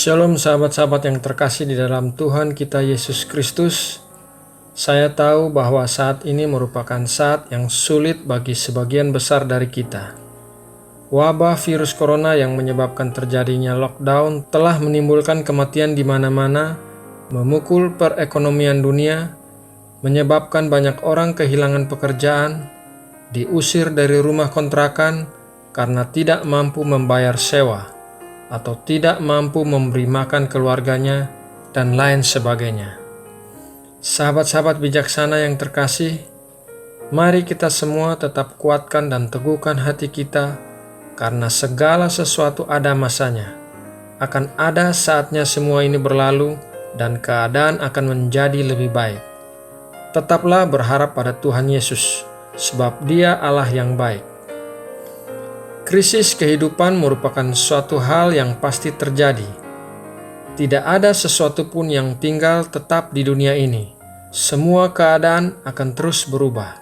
Shalom sahabat-sahabat yang terkasih di dalam Tuhan kita Yesus Kristus. Saya tahu bahwa saat ini merupakan saat yang sulit bagi sebagian besar dari kita. Wabah virus corona yang menyebabkan terjadinya lockdown telah menimbulkan kematian di mana-mana, memukul perekonomian dunia, menyebabkan banyak orang kehilangan pekerjaan, diusir dari rumah kontrakan karena tidak mampu membayar sewa, atau tidak mampu memberi makan keluarganya, dan lain sebagainya. Sahabat-sahabat bijaksana yang terkasih, mari kita semua tetap kuatkan dan teguhkan hati kita, karena segala sesuatu ada masanya. Akan ada saatnya semua ini berlalu, dan keadaan akan menjadi lebih baik. Tetaplah berharap pada Tuhan Yesus, sebab Dia Allah yang baik. Krisis kehidupan merupakan suatu hal yang pasti terjadi. Tidak ada sesuatu pun yang tinggal tetap di dunia ini. Semua keadaan akan terus berubah.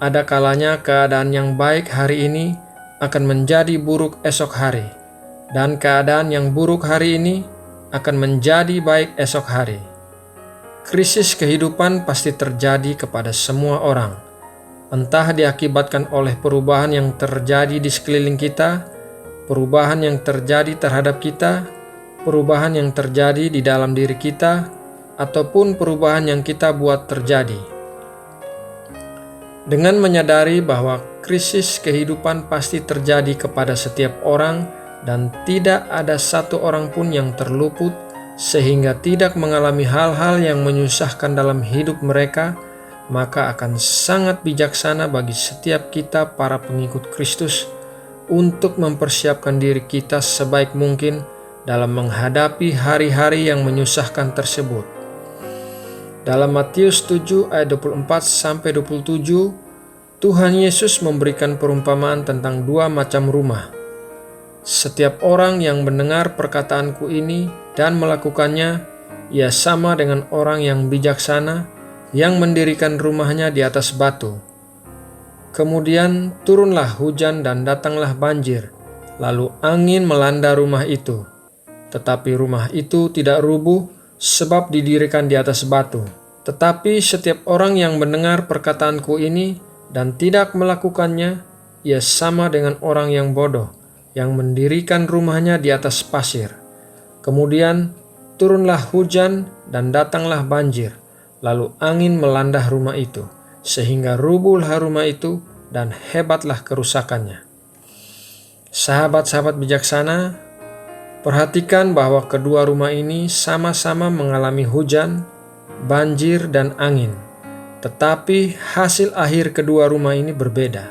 Ada kalanya keadaan yang baik hari ini akan menjadi buruk esok hari, dan keadaan yang buruk hari ini akan menjadi baik esok hari. Krisis kehidupan pasti terjadi kepada semua orang. Entah diakibatkan oleh perubahan yang terjadi di sekeliling kita, perubahan yang terjadi terhadap kita, perubahan yang terjadi di dalam diri kita, ataupun perubahan yang kita buat terjadi. Dengan menyadari bahwa krisis kehidupan pasti terjadi kepada setiap orang dan tidak ada satu orang pun yang terluput sehingga tidak mengalami hal-hal yang menyusahkan dalam hidup mereka, maka akan sangat bijaksana bagi setiap kita para pengikut Kristus untuk mempersiapkan diri kita sebaik mungkin dalam menghadapi hari-hari yang menyusahkan tersebut. Dalam Matius 7 ayat 24-27, Tuhan Yesus memberikan perumpamaan tentang dua macam rumah. Setiap orang yang mendengar perkataanku ini dan melakukannya, ia sama dengan orang yang bijaksana yang mendirikan rumahnya di atas batu. Kemudian turunlah hujan dan datanglah banjir, lalu angin melanda rumah itu. Tetapi rumah itu tidak rubuh sebab didirikan di atas batu. Tetapi setiap orang yang mendengar perkataanku ini dan tidak melakukannya, ia sama dengan orang yang bodoh, yang mendirikan rumahnya di atas pasir. Kemudian turunlah hujan dan datanglah banjir, lalu angin melanda rumah itu, sehingga rubuhlah rumah itu dan hebatlah kerusakannya. Sahabat-sahabat bijaksana, perhatikan bahwa kedua rumah ini sama-sama mengalami hujan, banjir, dan angin. Tetapi hasil akhir kedua rumah ini berbeda.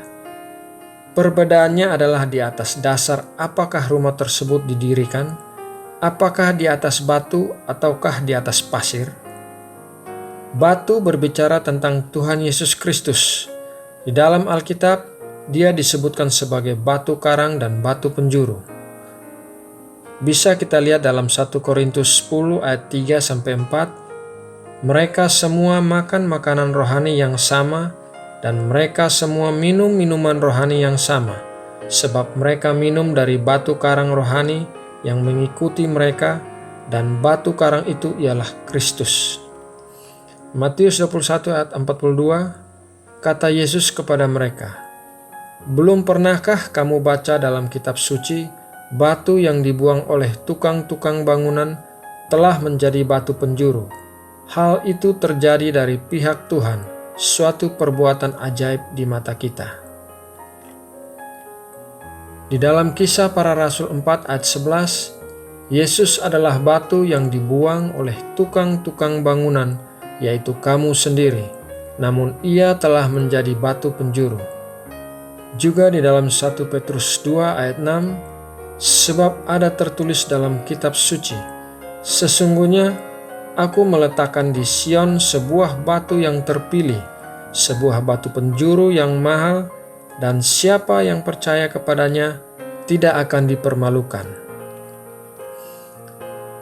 Perbedaannya adalah di atas dasar apakah rumah tersebut didirikan, apakah di atas batu ataukah di atas pasir. Batu berbicara tentang Tuhan Yesus Kristus. Di dalam Alkitab, Dia disebutkan sebagai batu karang dan batu penjuru. Bisa kita lihat dalam 1 Korintus 10 ayat 3-4, mereka semua makan makanan rohani yang sama dan mereka semua minum minuman rohani yang sama, sebab mereka minum dari batu karang rohani yang mengikuti mereka, dan batu karang itu ialah Kristus. Matius 21 ayat 42, kata Yesus kepada mereka, "Belum pernahkah kamu baca dalam kitab suci, batu yang dibuang oleh tukang-tukang bangunan telah menjadi batu penjuru? Hal itu terjadi dari pihak Tuhan, suatu perbuatan ajaib di mata kita." Di dalam Kisah Para Rasul 4 ayat 11, Yesus adalah batu yang dibuang oleh tukang-tukang bangunan, yaitu kamu sendiri, namun ia telah menjadi batu penjuru. Juga di dalam 1 Petrus 2 ayat 6, sebab ada tertulis dalam kitab suci, "Sesungguhnya aku meletakkan di Sion sebuah batu yang terpilih, sebuah batu penjuru yang mahal, dan siapa yang percaya kepadanya tidak akan dipermalukan."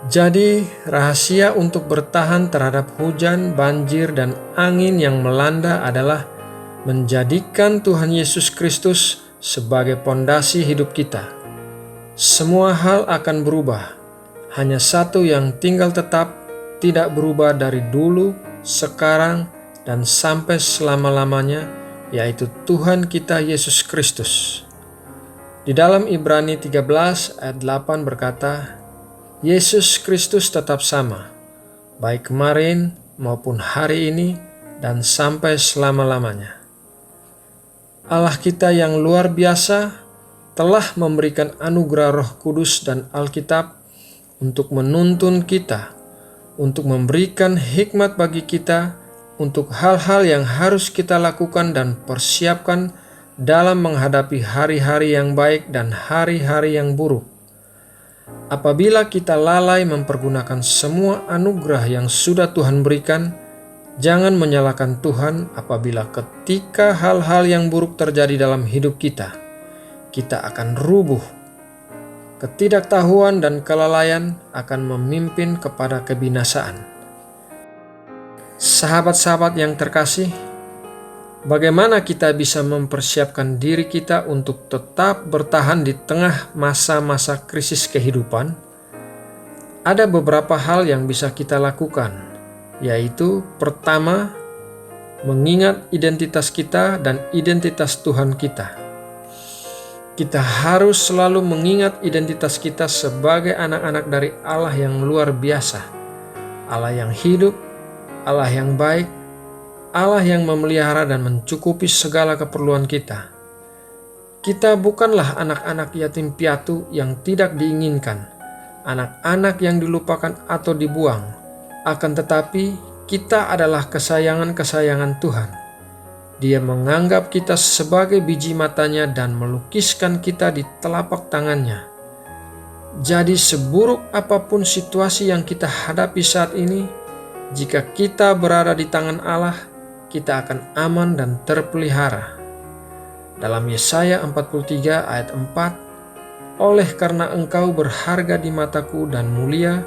Jadi, rahasia untuk bertahan terhadap hujan, banjir, dan angin yang melanda adalah menjadikan Tuhan Yesus Kristus sebagai pondasi hidup kita. Semua hal akan berubah. hanya satu yang tinggal tetap, tidak berubah dari dulu, sekarang, dan sampai selama-lamanya, yaitu Tuhan kita Yesus Kristus. Di dalam Ibrani 13 ayat 8 berkata, Yesus Kristus tetap sama, baik kemarin maupun hari ini dan sampai selama-lamanya. Allah kita yang luar biasa telah memberikan anugerah Roh Kudus dan Alkitab untuk menuntun kita, untuk memberikan hikmat bagi kita, untuk hal-hal yang harus kita lakukan dan persiapkan dalam menghadapi hari-hari yang baik dan hari-hari yang buruk. Apabila kita lalai mempergunakan semua anugerah yang sudah Tuhan berikan, jangan menyalahkan Tuhan apabila ketika hal-hal yang buruk terjadi dalam hidup kita akan rubuh. Ketidaktahuan dan kelalaian akan memimpin kepada kebinasaan. Sahabat-sahabat yang terkasih, bagaimana kita bisa mempersiapkan diri kita untuk tetap bertahan di tengah masa-masa krisis kehidupan? Ada beberapa hal yang bisa kita lakukan, yaitu pertama, mengingat identitas kita dan identitas Tuhan kita. Kita harus selalu mengingat identitas kita sebagai anak-anak dari Allah yang luar biasa, Allah yang hidup, Allah yang baik, Allah yang memelihara dan mencukupi segala keperluan kita. Kita bukanlah anak-anak yatim piatu yang tidak diinginkan, anak-anak yang dilupakan atau dibuang, akan tetapi kita adalah kesayangan-kesayangan Tuhan. Dia menganggap kita sebagai biji matanya dan melukiskan kita di telapak tangannya. Jadi seburuk apapun situasi yang kita hadapi saat ini, jika kita berada di tangan Allah, kita akan aman dan terpelihara. Dalam Yesaya 43 ayat 4, oleh karena engkau berharga di mataku dan mulia,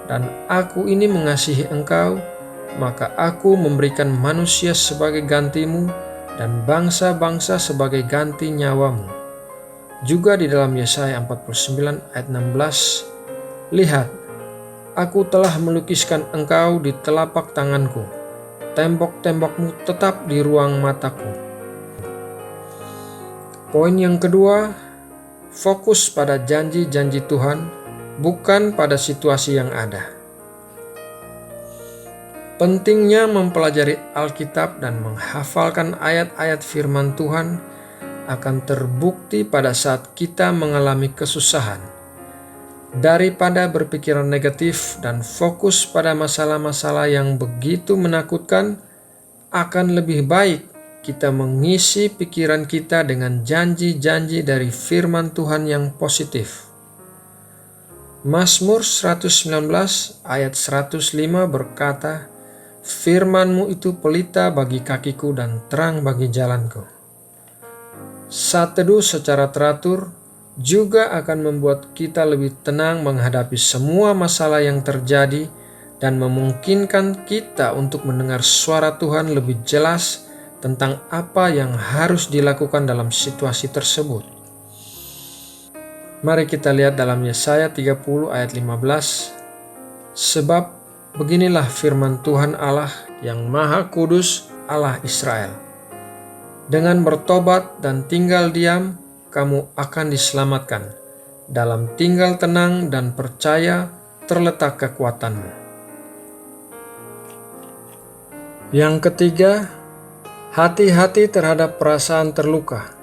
dan aku ini mengasihi engkau, maka aku memberikan manusia sebagai gantimu dan bangsa-bangsa sebagai ganti nyawamu. Juga di dalam Yesaya 49 ayat 16, lihat, aku telah melukiskan engkau di telapak tanganku, tembok-tembokmu tetap di ruang mataku. Poin yang kedua, fokus pada janji-janji Tuhan, bukan pada situasi yang ada. Pentingnya mempelajari Alkitab dan menghafalkan ayat-ayat firman Tuhan akan terbukti pada saat kita mengalami kesusahan. Daripada berpikiran negatif dan fokus pada masalah-masalah yang begitu menakutkan, akan lebih baik kita mengisi pikiran kita dengan janji-janji dari firman Tuhan yang positif. Mazmur 119 ayat 105 berkata, firman-Mu itu pelita bagi kakiku dan terang bagi jalanku. Saat teduh secara teratur juga akan membuat kita lebih tenang menghadapi semua masalah yang terjadi dan memungkinkan kita untuk mendengar suara Tuhan lebih jelas tentang apa yang harus dilakukan dalam situasi tersebut. Mari kita lihat dalam Yesaya 30 ayat 15, sebab beginilah firman Tuhan Allah yang Maha Kudus, Allah Israel. Dengan bertobat dan tinggal diam, kamu akan diselamatkan. Dalam tinggal tenang dan percaya terletak kekuatanmu. Yang ketiga, hati-hati terhadap perasaan terluka.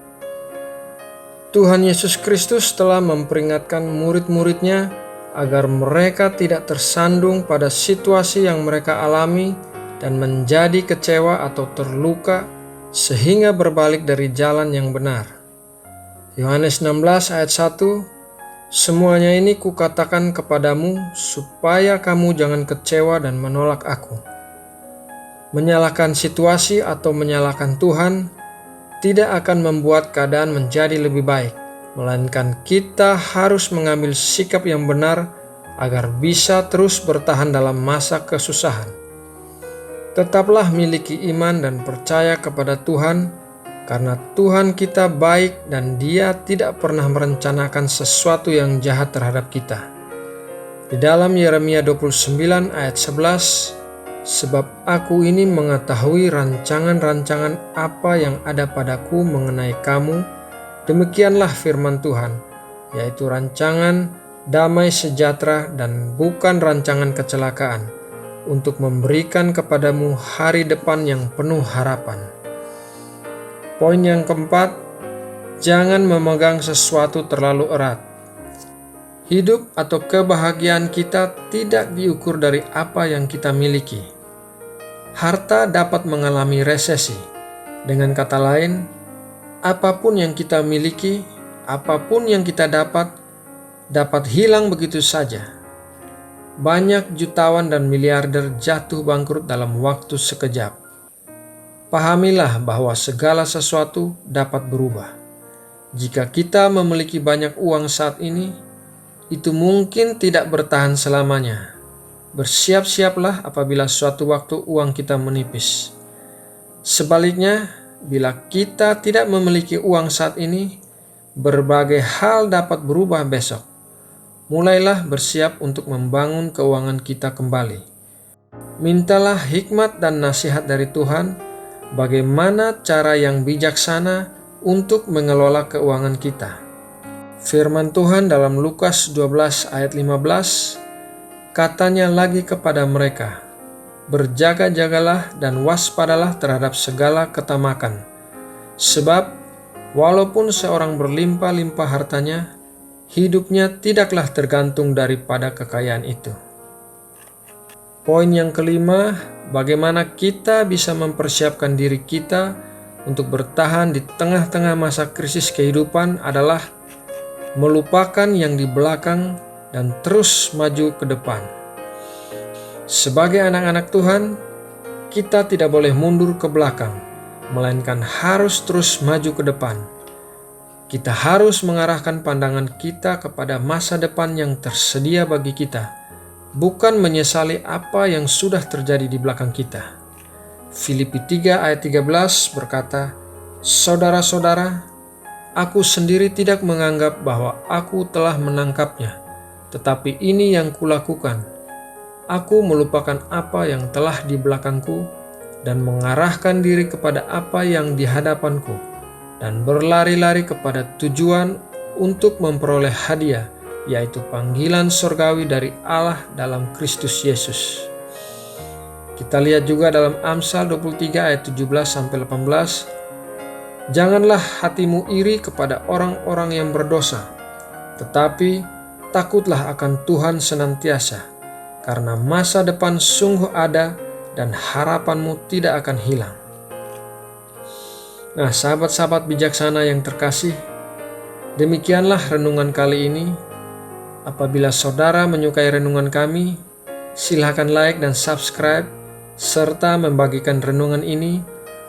Tuhan Yesus Kristus telah memperingatkan murid-muridnya agar mereka tidak tersandung pada situasi yang mereka alami dan menjadi kecewa atau terluka sehingga berbalik dari jalan yang benar. Yohanes 16 ayat 1, semuanya ini kukatakan kepadamu supaya kamu jangan kecewa dan menolak aku. Menyalahkan situasi atau menyalahkan Tuhan tidak akan membuat keadaan menjadi lebih baik, melainkan kita harus mengambil sikap yang benar agar bisa terus bertahan dalam masa kesusahan. Tetaplah miliki iman dan percaya kepada Tuhan, karena Tuhan kita baik dan Dia tidak pernah merencanakan sesuatu yang jahat terhadap kita. Di dalam Yeremia 29 ayat 11, sebab aku ini mengetahui rancangan-rancangan apa yang ada padaku mengenai kamu, demikianlah firman Tuhan, yaitu rancangan damai sejahtera dan bukan rancangan kecelakaan, untuk memberikan kepadamu hari depan yang penuh harapan. Poin yang keempat, jangan memegang sesuatu terlalu erat. Hidup atau kebahagiaan kita tidak diukur dari apa yang kita miliki. Harta dapat mengalami resesi. Dengan kata lain, apapun yang kita miliki, apapun yang kita dapat hilang begitu saja. Banyak jutawan dan miliarder jatuh bangkrut dalam waktu sekejap. Pahamilah bahwa segala sesuatu dapat berubah. Jika kita memiliki banyak uang saat ini, itu mungkin tidak bertahan selamanya. Bersiap-siaplah apabila suatu waktu uang kita menipis. Sebaliknya, bila kita tidak memiliki uang saat ini, berbagai hal dapat berubah besok. Mulailah bersiap untuk membangun keuangan kita kembali. Mintalah hikmat dan nasihat dari Tuhan, bagaimana cara yang bijaksana untuk mengelola keuangan kita. Firman Tuhan dalam Lukas 12 ayat 15, katanya lagi kepada mereka, berjaga-jagalah dan waspadalah terhadap segala ketamakan. Sebab, walaupun seorang berlimpah-limpah hartanya, hidupnya tidaklah tergantung daripada kekayaan itu. Poin yang kelima, bagaimana kita bisa mempersiapkan diri kita untuk bertahan di tengah-tengah masa krisis kehidupan adalah melupakan yang di belakang dan terus maju ke depan. Sebagai anak-anak Tuhan, kita tidak boleh mundur ke belakang, melainkan harus terus maju ke depan. Kita harus mengarahkan pandangan kita kepada masa depan yang tersedia bagi kita, bukan menyesali apa yang sudah terjadi di belakang kita. Filipi 3 ayat 13 berkata, saudara-saudara, aku sendiri tidak menganggap bahwa aku telah menangkapnya, tetapi ini yang kulakukan. Aku melupakan apa yang telah di belakangku dan mengarahkan diri kepada apa yang di hadapanku dan berlari-lari kepada tujuan untuk memperoleh hadiah, yaitu panggilan surgawi dari Allah dalam Kristus Yesus. Kita lihat juga dalam Amsal 23 ayat 17-18, janganlah hatimu iri kepada orang-orang yang berdosa, tetapi takutlah akan Tuhan senantiasa, karena masa depan sungguh ada dan harapanmu tidak akan hilang. Nah, sahabat-sahabat bijaksana yang terkasih, demikianlah renungan kali ini. Apabila saudara menyukai renungan kami, silakan like dan subscribe, serta membagikan renungan ini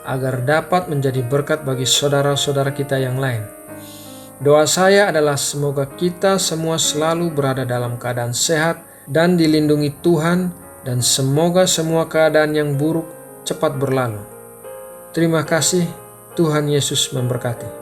agar dapat menjadi berkat bagi saudara-saudara kita yang lain. Doa saya adalah semoga kita semua selalu berada dalam keadaan sehat dan dilindungi Tuhan, dan semoga semua keadaan yang buruk cepat berlalu. Terima kasih, Tuhan Yesus memberkati.